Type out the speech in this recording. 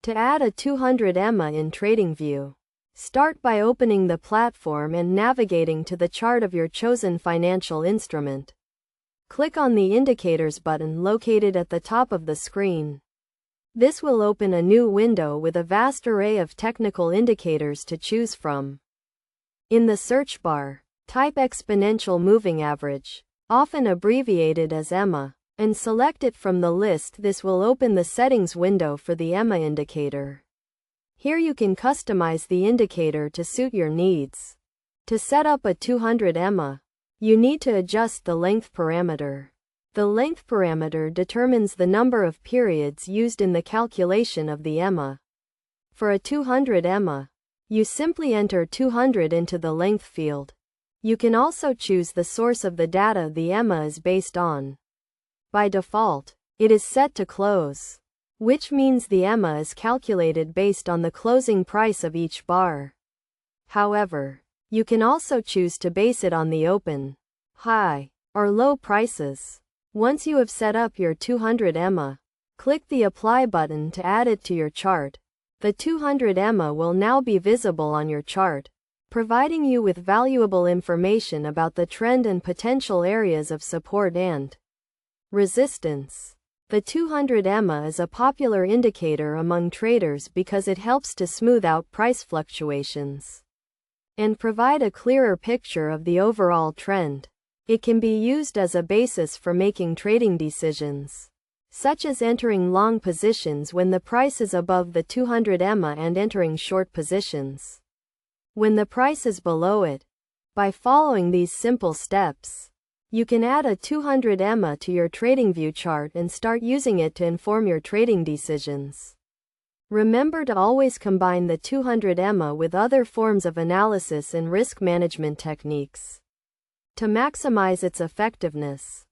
To add a 200 EMA in TradingView, start by opening the platform and navigating to the chart of your chosen financial instrument. Click on the Indicators button located at the top of the screen. This will open a new window with a vast array of technical indicators to choose from. In the search bar, type exponential moving average, often abbreviated as EMA, and select it from the list. This will open the settings window for the EMA indicator. Here you can customize the indicator to suit your needs. To set up a 200 EMA, you need to adjust the length parameter. The length parameter determines the number of periods used in the calculation of the EMA. For a 200 EMA, you simply enter 200 into the length field. You can also choose the source of the data the EMA is based on. By default, it is set to close, which means the EMA is calculated based on the closing price of each bar. However, you can also choose to base it on the open, high, or low prices. Once you have set up your 200 EMA, click the Apply button to add it to your chart. The 200 EMA will now be visible on your chart, providing you with valuable information about the trend and potential areas of support and resistance. The 200 EMA is a popular indicator among traders because it helps to smooth out price fluctuations and provide a clearer picture of the overall trend. It can be used as a basis for making trading decisions, such as entering long positions when the price is above the 200 EMA and entering short positions when the price is below it. By following these simple steps, you can add a 200 EMA to your TradingView chart and start using it to inform your trading decisions. Remember to always combine the 200 EMA with other forms of analysis and risk management techniques to maximize its effectiveness.